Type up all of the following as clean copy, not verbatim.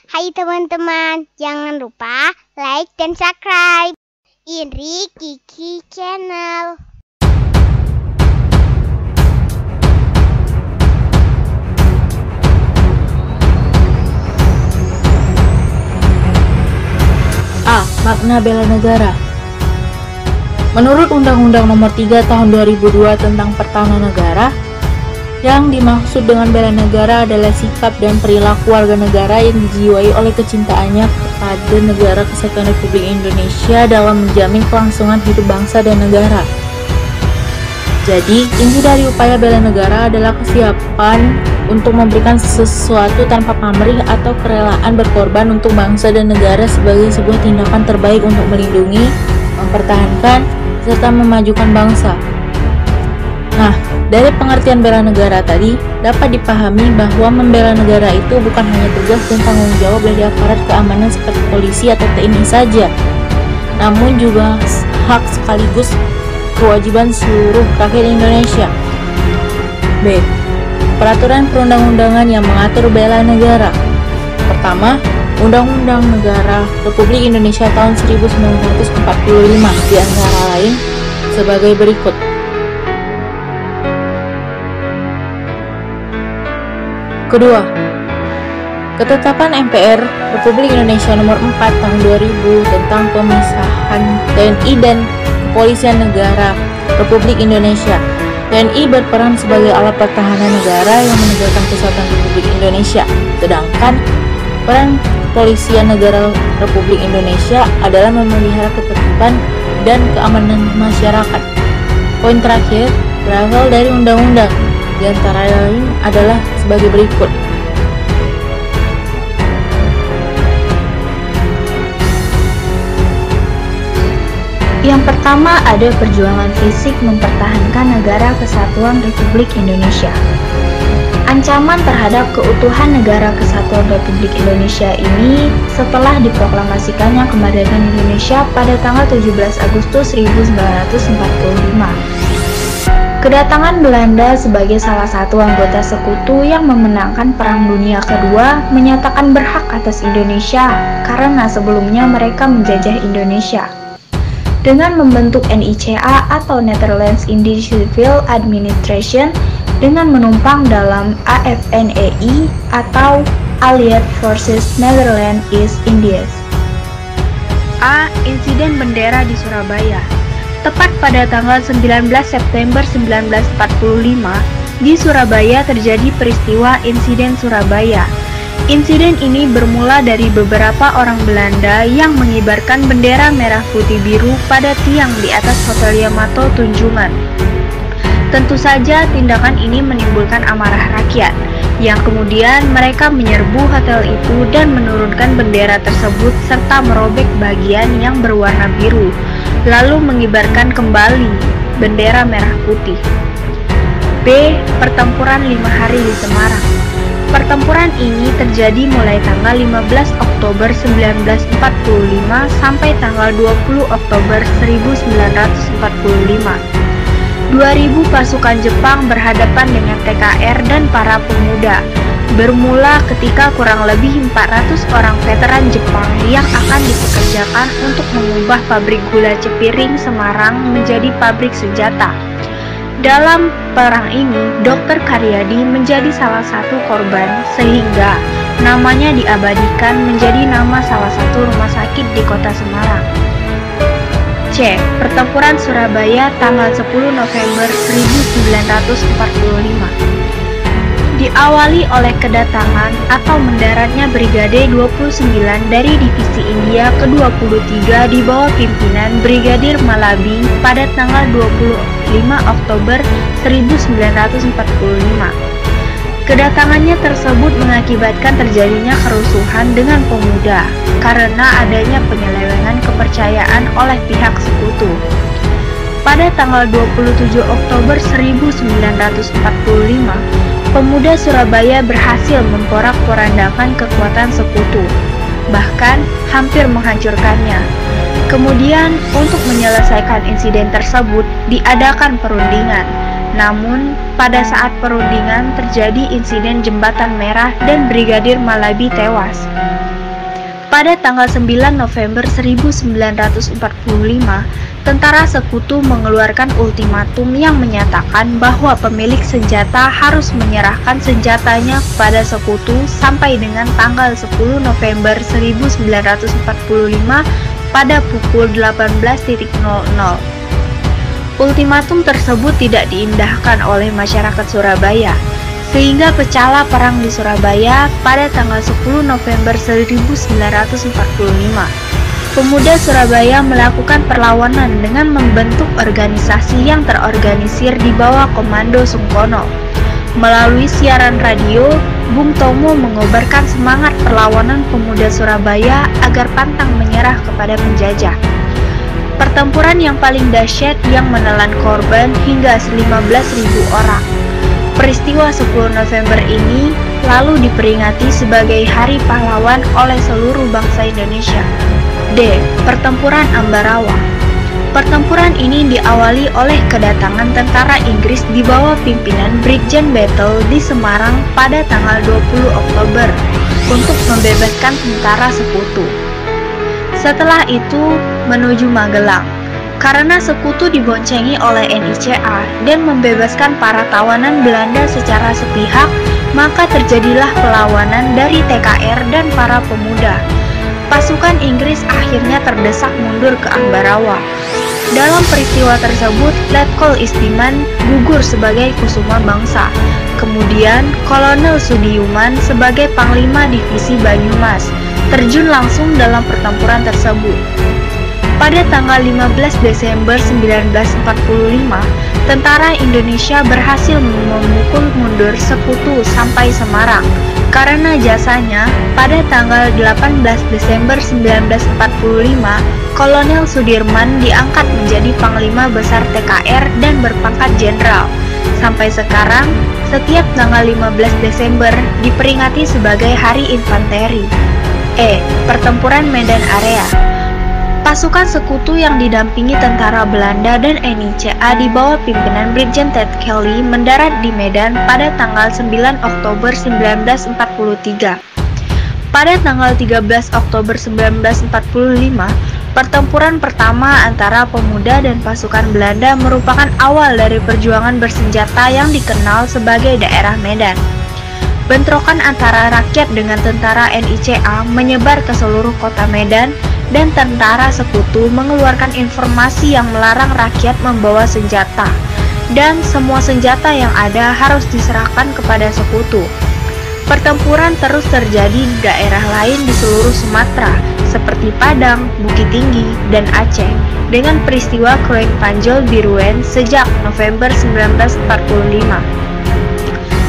Hai teman-teman, jangan lupa like dan subscribe Indri Kiki Channel. A. Makna bela negara. Menurut Undang-Undang Nomor 3 Tahun 2002 tentang Pertahanan Negara, yang dimaksud dengan bela negara adalah sikap dan perilaku warga negara yang dijiwai oleh kecintaannya kepada Negara Kesatuan Republik Indonesia dalam menjamin kelangsungan hidup bangsa dan negara. Jadi, inti dari upaya bela negara adalah kesiapan untuk memberikan sesuatu tanpa pamrih atau kerelaan berkorban untuk bangsa dan negara sebagai sebuah tindakan terbaik untuk melindungi, mempertahankan, serta memajukan bangsa. Nah, dari pengertian bela negara tadi, dapat dipahami bahwa membela negara itu bukan hanya tugas dan tanggung jawab dari aparat keamanan seperti polisi atau TNI saja, namun juga hak sekaligus kewajiban seluruh rakyat Indonesia. B. Peraturan perundang-undangan yang mengatur bela negara. Pertama, Undang-Undang Negara Republik Indonesia tahun 1945 di antara lain sebagai berikut. Kedua, Ketetapan MPR Republik Indonesia Nomor 4 Tahun 2000 tentang pemisahan TNI dan Kepolisian Negara Republik Indonesia. TNI berperan sebagai alat pertahanan negara yang menegakkan kesatuan Republik Indonesia, sedangkan peran Kepolisian Negara Republik Indonesia adalah memelihara ketertiban dan keamanan masyarakat. Poin terakhir berasal dari undang-undang, di antara lain adalah sebagai berikut. Yang pertama ada perjuangan fisik mempertahankan Negara Kesatuan Republik Indonesia. Ancaman terhadap keutuhan Negara Kesatuan Republik Indonesia ini setelah diproklamasikannya kemerdekaan Indonesia pada tanggal 17 Agustus 1945. Kedatangan Belanda sebagai salah satu anggota sekutu yang memenangkan Perang Dunia Kedua menyatakan berhak atas Indonesia karena sebelumnya mereka menjajah Indonesia. Dengan membentuk NICA atau Netherlands Indian Civil Administration dengan menumpang dalam AFNEI atau Allied Forces Netherlands East Indies. A. Insiden bendera di Surabaya. Tepat pada tanggal 19 September 1945, di Surabaya terjadi peristiwa insiden Surabaya. Insiden ini bermula dari beberapa orang Belanda yang mengibarkan bendera merah putih biru pada tiang di atas Hotel Yamato Tunjungan. Tentu saja tindakan ini menimbulkan amarah rakyat, yang kemudian mereka menyerbu hotel itu dan menurunkan bendera tersebut serta merobek bagian yang berwarna biru, lalu mengibarkan kembali bendera merah putih. B. Pertempuran 5 hari di Semarang. Pertempuran ini terjadi mulai tanggal 15 Oktober 1945 sampai tanggal 20 Oktober 1945. 2000 pasukan Jepang berhadapan dengan TKR dan para pemuda. Bermula ketika kurang lebih 400 orang veteran Jepang yang akan dipekerjakan untuk mengubah pabrik gula Cepiring Semarang menjadi pabrik senjata. Dalam perang ini, Dr. Karyadi menjadi salah satu korban sehingga namanya diabadikan menjadi nama salah satu rumah sakit di kota Semarang. C. Pertempuran Surabaya tanggal 10 November 1945. Diawali oleh kedatangan atau mendaratnya Brigade 29 dari Divisi India ke-23 di bawah pimpinan Brigadir Malabi pada tanggal 25 Oktober 1945. Kedatangannya tersebut mengakibatkan terjadinya kerusuhan dengan pemuda karena adanya penyelewengan kepercayaan oleh pihak sekutu. Pada tanggal 27 Oktober 1945, pemuda Surabaya berhasil memporak-porandakan kekuatan sekutu, bahkan hampir menghancurkannya. Kemudian, untuk menyelesaikan insiden tersebut, diadakan perundingan. Namun, pada saat perundingan terjadi insiden Jembatan Merah dan Brigadir Malabi tewas. Pada tanggal 9 November 1945, tentara sekutu mengeluarkan ultimatum yang menyatakan bahwa pemilik senjata harus menyerahkan senjatanya kepada sekutu sampai dengan tanggal 10 November 1945 pada pukul 18.00. Ultimatum tersebut tidak diindahkan oleh masyarakat Surabaya, sehingga pecahlah perang di Surabaya pada tanggal 10 November 1945. Pemuda Surabaya melakukan perlawanan dengan membentuk organisasi yang terorganisir di bawah komando Sungkono. Melalui siaran radio, Bung Tomo mengobarkan semangat perlawanan pemuda Surabaya agar pantang menyerah kepada penjajah. Pertempuran yang paling dahsyat yang menelan korban hingga 15.000 orang. Peristiwa 10 November ini lalu diperingati sebagai Hari Pahlawan oleh seluruh bangsa Indonesia. D. Pertempuran Ambarawa. Pertempuran ini diawali oleh kedatangan tentara Inggris di bawah pimpinan Brigjen Battle di Semarang pada tanggal 20 Oktober untuk membebaskan tentara sekutu. Setelah itu menuju Magelang, karena sekutu diboncengi oleh NICA dan membebaskan para tawanan Belanda secara sepihak, maka terjadilah perlawanan dari TKR dan para pemuda. Pasukan Inggris akhirnya terdesak mundur ke Ambarawa. Dalam peristiwa tersebut, Letkol Istiman gugur sebagai Kusuma Bangsa. Kemudian, Kolonel Sudiuman sebagai Panglima Divisi Banyumas terjun langsung dalam pertempuran tersebut. Pada tanggal 15 Desember 1945, tentara Indonesia berhasil memukul mundur sekutu sampai Semarang. Karena jasanya, pada tanggal 18 Desember 1945, Kolonel Sudirman diangkat menjadi Panglima Besar TKR dan berpangkat Jenderal. Sampai sekarang, setiap tanggal 15 Desember diperingati sebagai Hari Infanteri. E. Pertempuran Medan Area. Pasukan sekutu yang didampingi tentara Belanda dan NICA di bawah pimpinan Brigjen Ted Kelly mendarat di Medan pada tanggal 9 Oktober 1943. Pada tanggal 13 Oktober 1945, pertempuran pertama antara pemuda dan pasukan Belanda merupakan awal dari perjuangan bersenjata yang dikenal sebagai Daerah Medan. Bentrokan antara rakyat dengan tentara NICA menyebar ke seluruh kota Medan dan tentara sekutu mengeluarkan informasi yang melarang rakyat membawa senjata dan semua senjata yang ada harus diserahkan kepada sekutu. Pertempuran terus terjadi di daerah lain di seluruh Sumatera seperti Padang, Bukit Tinggi, dan Aceh dengan peristiwa Kroeng Panjol Biruen sejak November 1945.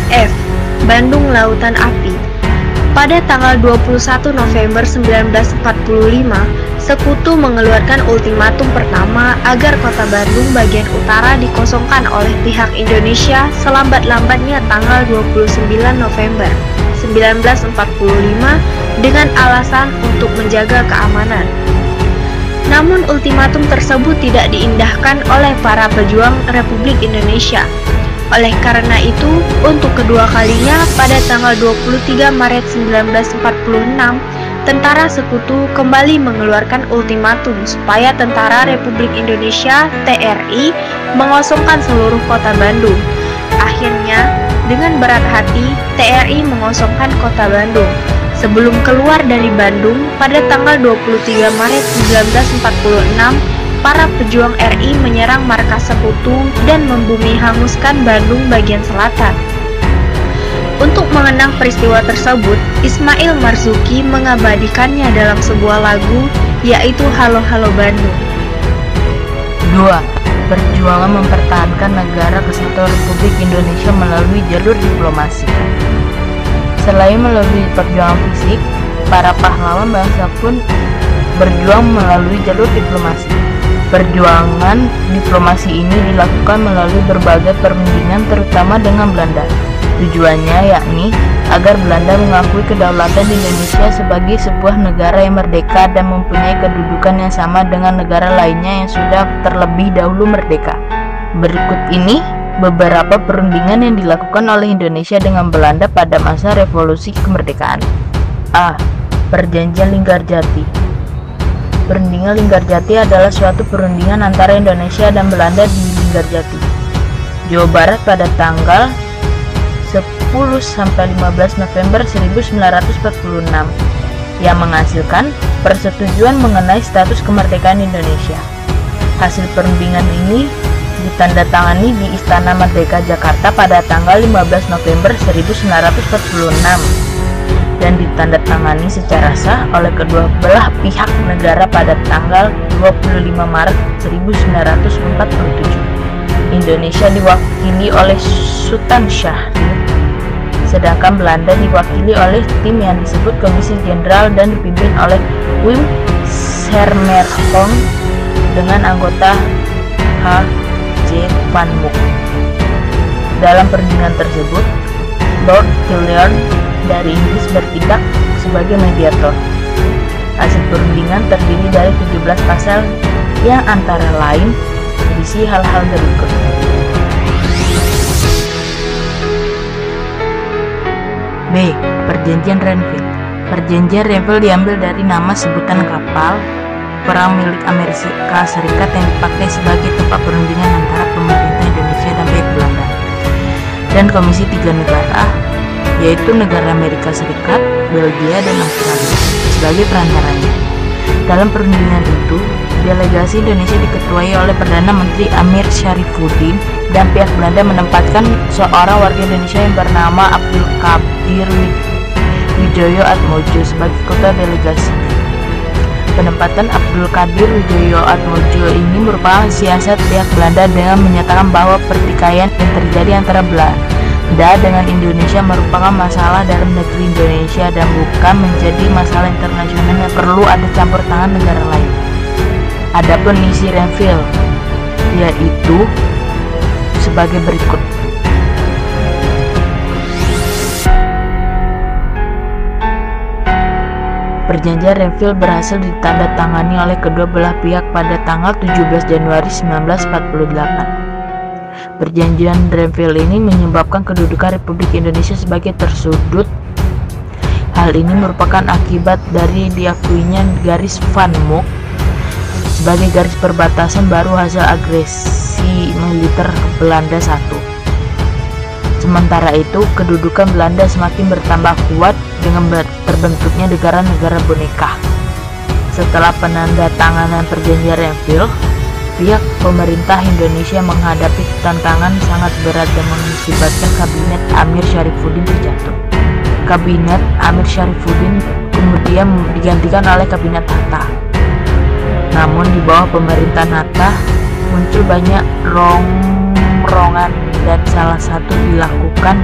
F. Bandung Lautan Api. Pada tanggal 21 November 1945, sekutu mengeluarkan ultimatum pertama agar kota Bandung bagian utara dikosongkan oleh pihak Indonesia selambat-lambatnya tanggal 29 November 1945 dengan alasan untuk menjaga keamanan. Namun ultimatum tersebut tidak diindahkan oleh para pejuang Republik Indonesia. Oleh karena itu, untuk kedua kalinya pada tanggal 23 Maret 1946, tentara sekutu kembali mengeluarkan ultimatum supaya Tentara Republik Indonesia (TRI) mengosongkan seluruh kota Bandung. Akhirnya, dengan berat hati, TRI mengosongkan kota Bandung. Sebelum keluar dari Bandung, pada tanggal 23 Maret 1946, para pejuang RI menyerang markas sekutu dan membumi hanguskan Bandung bagian selatan. Untuk mengenang peristiwa tersebut, Ismail Marzuki mengabadikannya dalam sebuah lagu, yaitu Halo Halo Bandung. 2. Perjuangan mempertahankan negara kesatuan Republik Indonesia melalui jalur diplomasi. Selain melalui perjuangan fisik, para pahlawan bangsa pun berjuang melalui jalur diplomasi. Perjuangan diplomasi ini dilakukan melalui berbagai perundingan terutama dengan Belanda. Tujuannya yakni agar Belanda mengakui kedaulatan Indonesia sebagai sebuah negara yang merdeka dan mempunyai kedudukan yang sama dengan negara lainnya yang sudah terlebih dahulu merdeka. Berikut ini beberapa perundingan yang dilakukan oleh Indonesia dengan Belanda pada masa revolusi kemerdekaan. A. Perjanjian Linggarjati. Perundingan Linggarjati adalah suatu perundingan antara Indonesia dan Belanda di Linggarjati, Jawa Barat pada tanggal 10–15 November 1946 yang menghasilkan persetujuan mengenai status kemerdekaan Indonesia. Hasil perundingan ini ditandatangani di Istana Merdeka Jakarta pada tanggal 15 November 1946 dan ditandatangani secara sah oleh kedua belah pihak negara pada tanggal 25 Maret 1947. Indonesia diwakili oleh Sultan Syahrir, sedangkan Belanda diwakili oleh tim yang disebut Komisi Jenderal dan dipimpin oleh Wim Sermerhorn dengan anggota H.J. Van Mook. Dalam perundingan tersebut, Lord Hilliard dari Inggris bertindak sebagai mediator. Hasil perundingan terdiri dari 17 pasal yang antara lain berisi hal-hal berikut. B. Perjanjian Renville. Perjanjian Renville diambil dari nama sebutan kapal perang milik Amerika Serikat yang dipakai sebagai tempat perundingan antara pemerintah Indonesia dan pihak Belanda dan Komisi tiga negara, yaitu negara Amerika Serikat, Belgia, dan Australia sebagai perantaranya. Dalam perundingan itu, delegasi Indonesia diketuai oleh Perdana Menteri Amir Syarifuddin dan pihak Belanda menempatkan seorang warga Indonesia yang bernama Abdul Qadir Wijoyo Atmojo sebagai ketua delegasi. Penempatan Abdul Qadir Wijoyo Atmojo ini merupakan siasat pihak Belanda dengan menyatakan bahwa pertikaian yang terjadi antara Belanda dengan Indonesia merupakan masalah dalam negeri Indonesia dan bukan menjadi masalah internasional yang perlu ada campur tangan negara lain. Adapun isi Renville yaitu sebagai berikut. Perjanjian Renville berhasil ditandatangani oleh kedua belah pihak pada tanggal 17 Januari 1948. Perjanjian Renville ini menyebabkan kedudukan Republik Indonesia sebagai tersudut. Hal ini merupakan akibat dari diakuinya garis Van Mook sebagai garis perbatasan baru hasil agresi militer Belanda I. Sementara itu, kedudukan Belanda semakin bertambah kuat dengan terbentuknya negara-negara boneka. Setelah penandatanganan perjanjian Renville, pihak pemerintah Indonesia menghadapi tantangan sangat berat yang mengakibatkan kabinet Amir Syarifuddin terjatuh. Kabinet Amir Syarifuddin kemudian digantikan oleh kabinet Hatta. Namun di bawah pemerintahan Hatta muncul banyak rongan dan salah satu dilakukan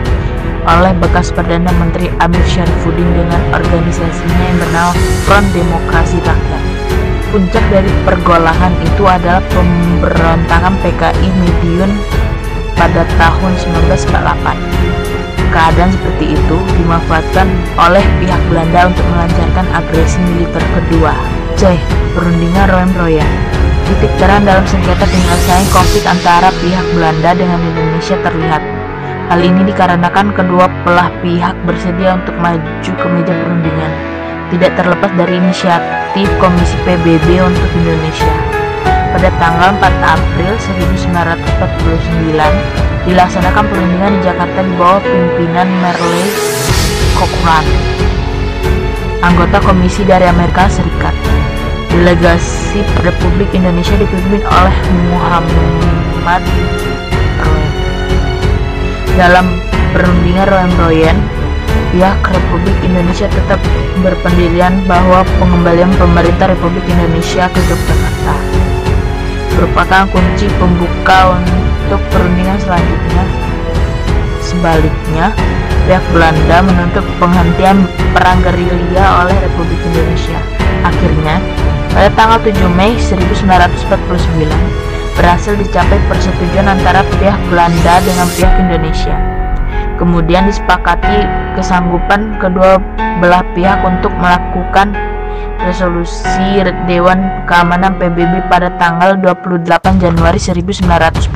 oleh bekas Perdana Menteri Amir Syarifuddin dengan organisasinya yang bernama Front Demokrasi Rakyat. Puncak dari pergolahan itu adalah pemberontakan PKI Madiun pada tahun 1948. Keadaan seperti itu dimanfaatkan oleh pihak Belanda untuk melancarkan agresi militer kedua. C. Perundingan Royan-Royan. Titik terang dalam sengketa penyelesaian konflik antara pihak Belanda dengan Indonesia terlihat. Hal ini dikarenakan kedua belah pihak bersedia untuk maju ke meja perundingan, tidak terlepas dari inisiatif Komisi PBB untuk Indonesia. Pada tanggal 4 April 1949, dilaksanakan perundingan di Jakarta di bawah pimpinan Merle Cochrane, anggota komisi dari Amerika Serikat. Delegasi Republik Indonesia dipimpin oleh Muhammad Royan. Dalam perundingan Royan-Royan, pihak Republik Indonesia tetap berpendirian bahwa pengembalian pemerintah Republik Indonesia ke Yogyakarta merupakan kunci pembuka untuk perundingan selanjutnya. Sebaliknya, pihak Belanda menuntut penghentian perang gerilya oleh Republik Indonesia. Akhirnya, pada tanggal 7 Mei 1949, berhasil dicapai persetujuan antara pihak Belanda dengan pihak Indonesia. Kemudian disepakati kesanggupan kedua belah pihak untuk melakukan resolusi Dewan Keamanan PBB pada tanggal 28 Januari 1949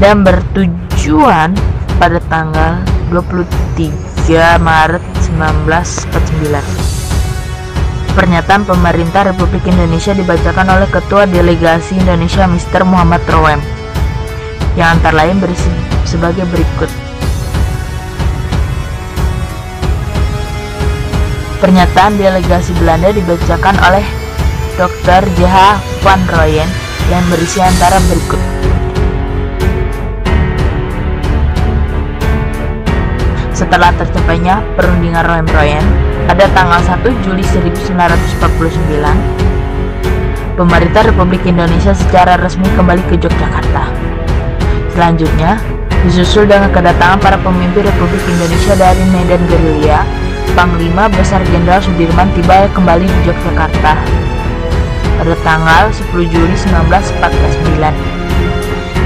dan bertujuan pada tanggal 23 3 Maret 1949. Pernyataan pemerintah Republik Indonesia dibacakan oleh Ketua Delegasi Indonesia Mr. Muhammad Rowem, yang antara lain berisi sebagai berikut. Pernyataan delegasi Belanda dibacakan oleh Dr. J.H. van Rooyen yang berisi antara berikut. Setelah tercapainya perundingan Rooyen pada tanggal 1 Juli 1949, pemerintah Republik Indonesia secara resmi kembali ke Yogyakarta. Selanjutnya, disusul dengan kedatangan para pemimpin Republik Indonesia dari Medan Gerilya. Panglima Besar Jenderal Sudirman tiba kembali di Yogyakarta pada tanggal 10 Juli 1949.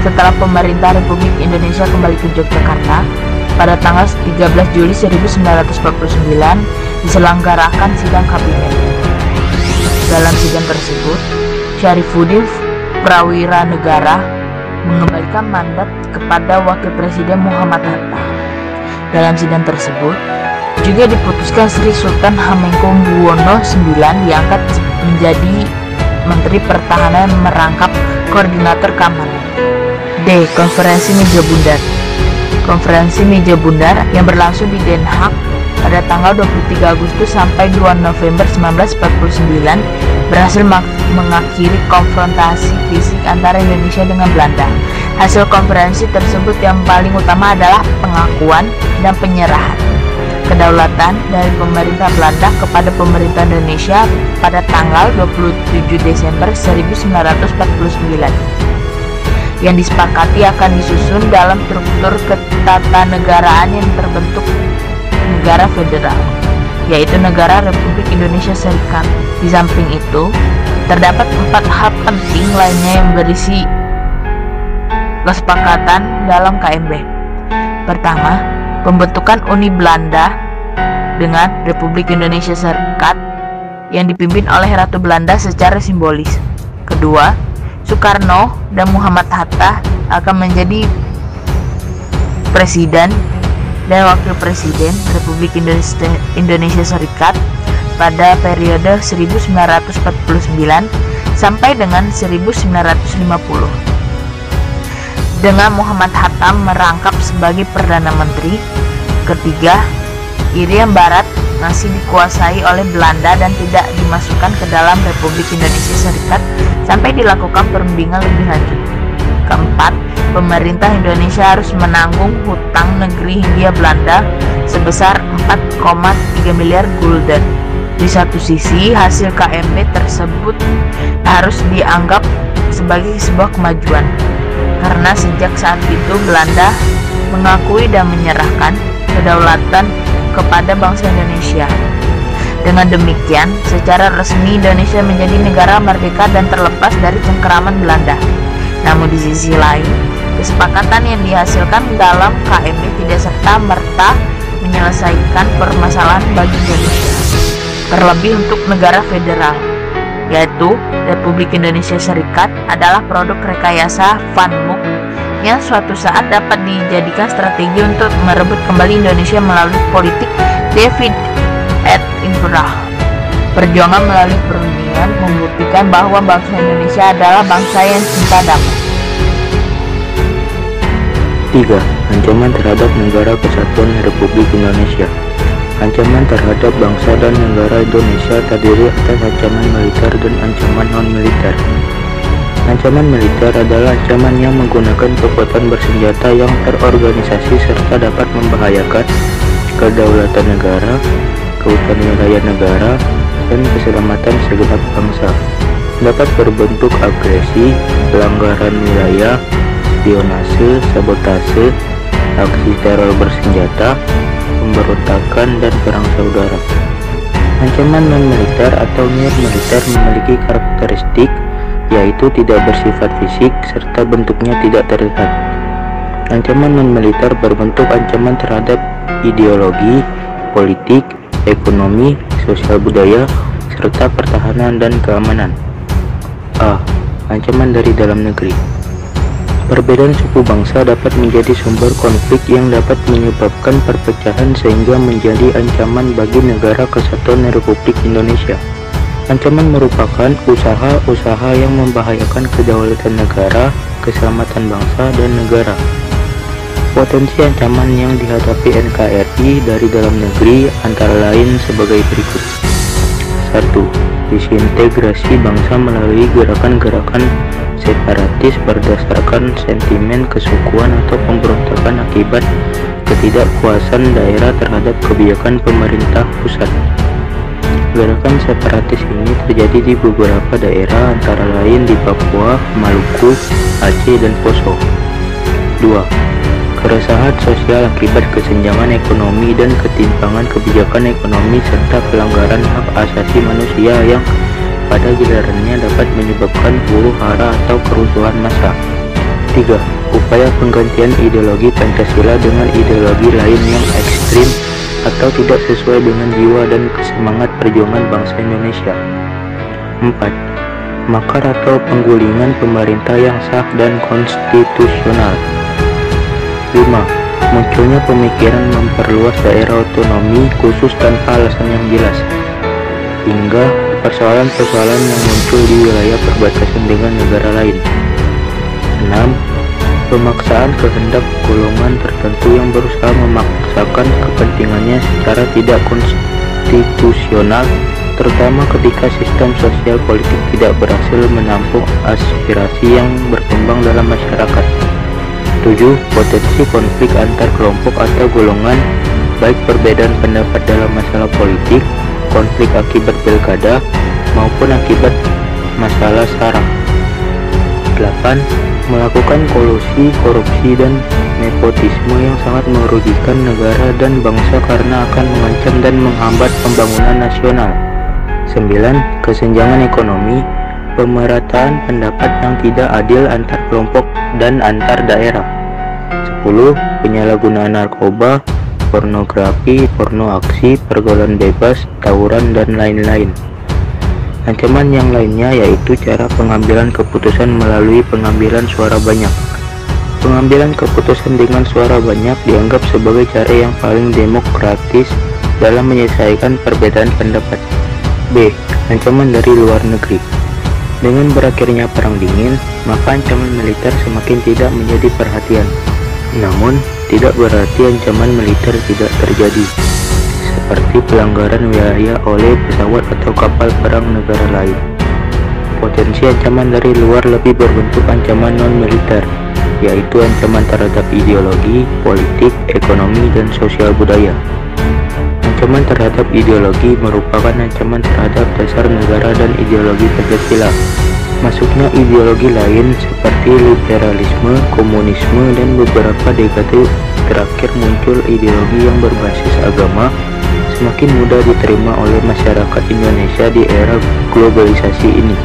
Setelah pemerintah Republik Indonesia kembali ke Yogyakarta, pada tanggal 13 Juli 1949 diselenggarakan sidang kabinet. Dalam sidang tersebut, Syarifuddin Prawira Negara mengembalikan mandat kepada Wakil Presiden Muhammad Hatta. Dalam sidang tersebut juga diputuskan Sri Sultan Hamengkubuwono IX diangkat menjadi Menteri Pertahanan merangkap Koordinator Keamanan. D. Konferensi Meja Bundar. Konferensi Meja Bundar yang berlangsung di Den Haag pada tanggal 23 Agustus sampai 2 November 1949 berhasil mengakhiri konfrontasi fisik antara Indonesia dengan Belanda. Hasil konferensi tersebut yang paling utama adalah pengakuan dan penyerahan kedaulatan dari pemerintah Belanda kepada pemerintah Indonesia pada tanggal 27 Desember 1949 yang disepakati akan disusun dalam struktur ketatanegaraan yang terbentuk negara federal, yaitu Negara Republik Indonesia Serikat. Di samping itu, terdapat 4 hal penting lainnya yang berisi kesepakatan dalam KMB. Pertama, pembentukan Uni Belanda dengan Republik Indonesia Serikat yang dipimpin oleh Ratu Belanda secara simbolis. Kedua, Soekarno dan Muhammad Hatta akan menjadi Presiden dan Wakil Presiden Republik Indonesia Serikat pada periode 1949 sampai dengan 1950. Dengan Muhammad Hatta merangkap sebagai Perdana Menteri. Ketiga, Irian Barat masih dikuasai oleh Belanda dan tidak dimasukkan ke dalam Republik Indonesia Serikat sampai dilakukan perundingan lebih lanjut. Keempat, pemerintah Indonesia harus menanggung hutang negeri Hindia Belanda sebesar 4,3 miliar gulden. Di satu sisi, hasil KMB tersebut harus dianggap sebagai sebuah kemajuan, karena sejak saat itu Belanda mengakui dan menyerahkan kedaulatan kepada bangsa Indonesia. Dengan demikian, secara resmi Indonesia menjadi negara merdeka dan terlepas dari cengkeraman Belanda. Namun di sisi lain, kesepakatan yang dihasilkan dalam KMB tidak serta-merta menyelesaikan permasalahan bagi Indonesia, terlebih untuk negara federal, yaitu Republik Indonesia Serikat adalah produk rekayasa Van Mook yang suatu saat dapat dijadikan strategi untuk merebut kembali Indonesia melalui politik David Attenborough. Perjuangan melalui perundingan membuktikan bahwa bangsa Indonesia adalah bangsa yang cinta damai. 3. Ancaman terhadap Negara Kesatuan Republik Indonesia. Ancaman terhadap bangsa dan negara Indonesia terdiri atas ancaman militer dan ancaman non-militer. Ancaman militer adalah ancaman yang menggunakan kekuatan bersenjata yang terorganisasi serta dapat membahayakan kedaulatan negara, keutuhan wilayah negara, dan keselamatan segenap bangsa. Dapat berbentuk agresi, pelanggaran wilayah, spionase, sabotase, aksi teror bersenjata, pemberontakan, dan perang saudara. Ancaman non-militer atau near-militer memiliki karakteristik yaitu tidak bersifat fisik serta bentuknya tidak terlihat. Ancaman non-militer berbentuk ancaman terhadap ideologi, politik, ekonomi, sosial budaya, serta pertahanan dan keamanan. A. Ancaman dari dalam negeri. Perbedaan suku bangsa dapat menjadi sumber konflik yang dapat menyebabkan perpecahan sehingga menjadi ancaman bagi Negara Kesatuan Republik Indonesia. Ancaman merupakan usaha-usaha yang membahayakan kedaulatan negara, keselamatan bangsa, dan negara. Potensi ancaman yang dihadapi NKRI dari dalam negeri antara lain sebagai berikut. 1. Disintegrasi bangsa melalui gerakan-gerakan separatis berdasarkan sentimen kesukuan atau pemberontakan akibat ketidakpuasan daerah terhadap kebijakan pemerintah pusat. Gerakan separatis ini terjadi di beberapa daerah antara lain di Papua, Maluku, Aceh, dan Poso. 2. Keresahan sosial akibat kesenjangan ekonomi dan ketimpangan kebijakan ekonomi serta pelanggaran hak asasi manusia yang pada gilirannya dapat menyebabkan huru-hara atau kerusuhan massa. 3. Upaya penggantian ideologi Pancasila dengan ideologi lain yang ekstrim atau tidak sesuai dengan jiwa dan semangat perjuangan bangsa Indonesia. 4. Makar atau penggulingan pemerintah yang sah dan konstitusional. 5. Munculnya pemikiran memperluas daerah otonomi khusus tanpa alasan yang jelas, hingga persoalan-persoalan yang muncul di wilayah perbatasan dengan negara lain. 6. Pemaksaan kehendak golongan tertentu yang berusaha memaksakan kepentingannya secara tidak konstitusional, terutama ketika sistem sosial politik tidak berhasil menampung aspirasi yang berkembang dalam masyarakat. 7. Potensi konflik antar kelompok atau golongan, baik perbedaan pendapat dalam masalah politik, konflik akibat pilkada, maupun akibat masalah SARA. 8. Melakukan kolusi, korupsi, dan nepotisme yang sangat merugikan negara dan bangsa karena akan mengancam dan menghambat pembangunan nasional. 9. Kesenjangan ekonomi, pemerataan pendapat yang tidak adil antar kelompok dan antar daerah. 10. Penyalahgunaan narkoba, pornografi, porno aksi, pergaulan bebas, tawuran, dan lain-lain. Ancaman yang lainnya yaitu cara pengambilan keputusan melalui pengambilan suara banyak. Pengambilan keputusan dengan suara banyak dianggap sebagai cara yang paling demokratis dalam menyelesaikan perbedaan pendapat. B. Ancaman dari luar negeri. Dengan berakhirnya Perang Dingin, maka ancaman militer semakin tidak menjadi perhatian. Namun, tidak berarti ancaman militer tidak terjadi, seperti pelanggaran wilayah oleh pesawat atau kapal perang negara lain. Potensi ancaman dari luar lebih berbentuk ancaman non-militer, yaitu ancaman terhadap ideologi, politik, ekonomi, dan sosial budaya. Ancaman terhadap ideologi merupakan ancaman terhadap dasar negara dan ideologi Pancasila. Masuknya ideologi lain seperti liberalisme, komunisme, dan beberapa dekade terakhir muncul ideologi yang berbasis agama semakin mudah diterima oleh masyarakat Indonesia di era globalisasi ini.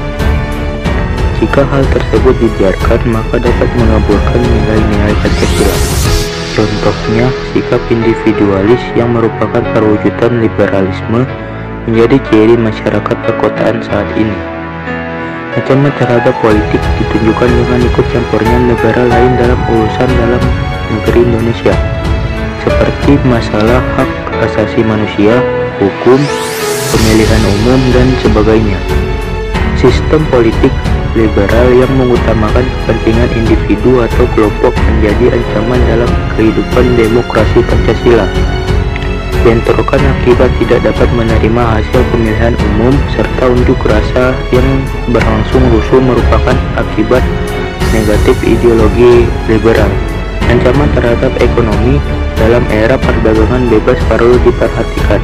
Jika hal tersebut dibiarkan, maka dapat mengaburkan nilai-nilai Pancasila. Contohnya, sikap individualis yang merupakan perwujudan liberalisme menjadi ciri masyarakat perkotaan saat ini. Ancaman terhadap politik ditunjukkan dengan ikut campurnya negara lain dalam urusan dalam negeri Indonesia, seperti masalah hak asasi manusia, hukum, pemilihan umum, dan sebagainya. Sistem politik liberal yang mengutamakan kepentingan individu atau kelompok menjadi ancaman dalam kehidupan demokrasi Pancasila. Bentrokan akibat tidak dapat menerima hasil pemilihan umum serta unjuk rasa yang berlangsung rusuh merupakan akibat negatif ideologi liberal. Ancaman terhadap ekonomi dalam era perdagangan bebas perlu diperhatikan.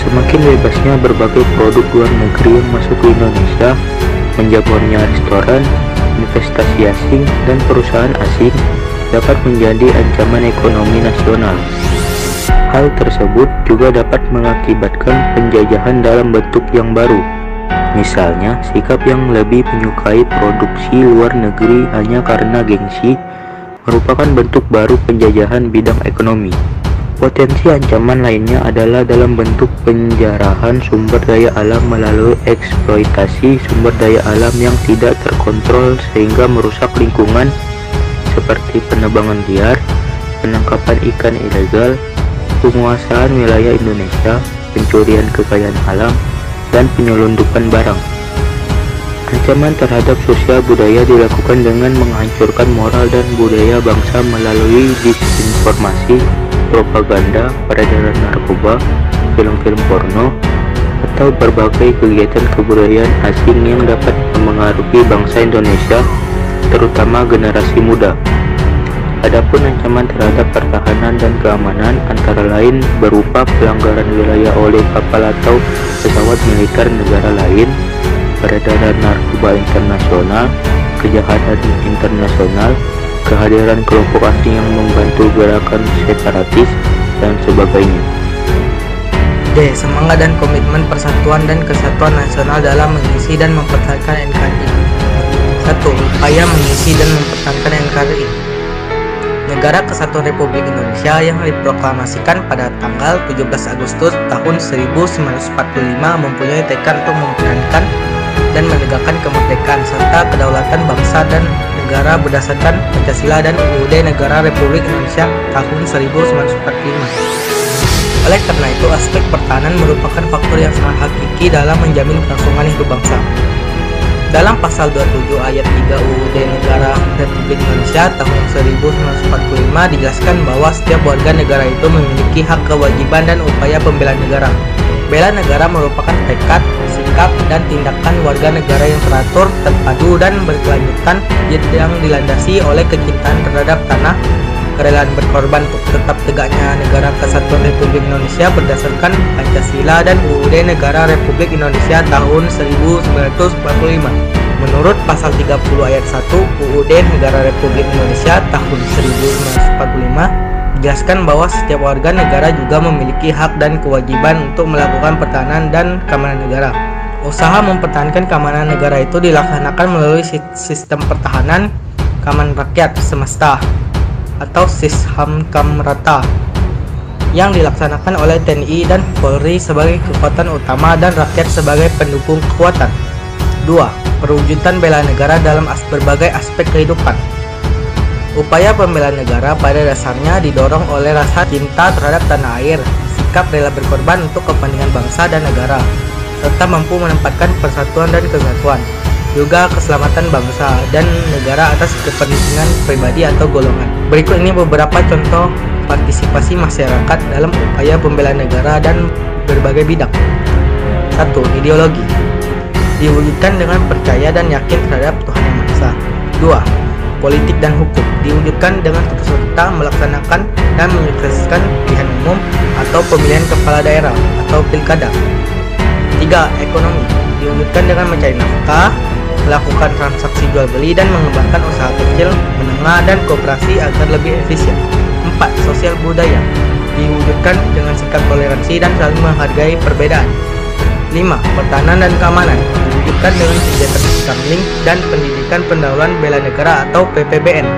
Semakin bebasnya berbagai produk luar negeri yang masuk ke Indonesia, menjabornya restoran, investasi asing, dan perusahaan asing dapat menjadi ancaman ekonomi nasional. Hal tersebut juga dapat mengakibatkan penjajahan dalam bentuk yang baru. Misalnya, sikap yang lebih menyukai produksi luar negeri hanya karena gengsi merupakan bentuk baru penjajahan bidang ekonomi. Potensi ancaman lainnya adalah dalam bentuk penjarahan sumber daya alam melalui eksploitasi sumber daya alam yang tidak terkontrol sehingga merusak lingkungan, seperti penebangan liar, penangkapan ikan ilegal, penguasaan wilayah Indonesia, pencurian kekayaan alam, dan penyelundupan barang. Ancaman terhadap sosial budaya dilakukan dengan menghancurkan moral dan budaya bangsa melalui disinformasi, propaganda, peredaran narkoba, film-film porno, atau berbagai kegiatan kebudayaan asing yang dapat memengaruhi bangsa Indonesia, terutama generasi muda. Adapun ancaman terhadap pertahanan dan keamanan antara lain berupa pelanggaran wilayah oleh kapal atau pesawat militer negara lain, peredaran narkoba internasional, kejahatan internasional, kehadiran kelompok asing yang membantu gerakan separatis, dan sebagainya. D. Semangat dan komitmen persatuan dan kesatuan nasional dalam mengisi dan mempertahankan NKRI. 1. Upaya mengisi dan mempertahankan NKRI. Negara Kesatuan Republik Indonesia yang diproklamasikan pada tanggal 17 Agustus tahun 1945 mempunyai tekad untuk mempertahankan dan menegakkan kemerdekaan serta kedaulatan bangsa dan negara berdasarkan Pancasila dan UUD Negara Republik Indonesia tahun 1945. Oleh karena itu, aspek pertahanan merupakan faktor yang sangat hakiki dalam menjamin kelangsungan hidup bangsa. Dalam pasal 27 ayat 3 UUD Negara Republik Indonesia tahun 1945 dijelaskan bahwa setiap warga negara itu memiliki hak, kewajiban, dan upaya pembelaan negara. Bela negara merupakan tekad, sikap, dan tindakan warga negara yang teratur, terpadu, dan berkelanjutan yang dilandasi oleh kecintaan terhadap tanah, kerelaan berkorban untuk tetap tegaknya negara Kesatuan Republik Indonesia berdasarkan Pancasila dan UUD Negara Republik Indonesia tahun 1945. Menurut pasal 30 ayat 1 UUD Negara Republik Indonesia tahun 1945 dijelaskan bahwa setiap warga negara juga memiliki hak dan kewajiban untuk melakukan pertahanan dan keamanan negara. Usaha mempertahankan keamanan negara itu dilaksanakan melalui sistem pertahanan keamanan rakyat semesta atau Sishamkamrata yang dilaksanakan oleh TNI dan Polri sebagai kekuatan utama dan rakyat sebagai pendukung kekuatan. 2. Perwujudan bela negara dalam berbagai aspek kehidupan. Upaya pembelaan negara pada dasarnya didorong oleh rasa cinta terhadap tanah air, sikap rela berkorban untuk kepentingan bangsa dan negara, serta mampu menempatkan persatuan dan kesatuan, juga keselamatan bangsa dan negara atas kepentingan pribadi atau golongan. Berikut ini beberapa contoh partisipasi masyarakat dalam upaya pembelaan negara dan berbagai bidang. 1. Ideologi. Diwujudkan dengan percaya dan yakin terhadap Tuhan Yang Maha Esa. 2. Politik dan hukum. Diwujudkan dengan terus serta melaksanakan dan menyukseskan pilihan umum atau pemilihan kepala daerah atau pilkada. 3. Ekonomi. Diwujudkan dengan mencari nafkah, melakukan transaksi jual beli dan mengembangkan usaha kecil, menengah, dan koperasi agar lebih efisien. 4. Sosial budaya. Diwujudkan dengan sikap toleransi dan saling menghargai perbedaan. 5. Pertahanan dan keamanan. Diwujudkan dengan kegiatan gambling dan pendidikan pendahuluan bela negara atau PPBN.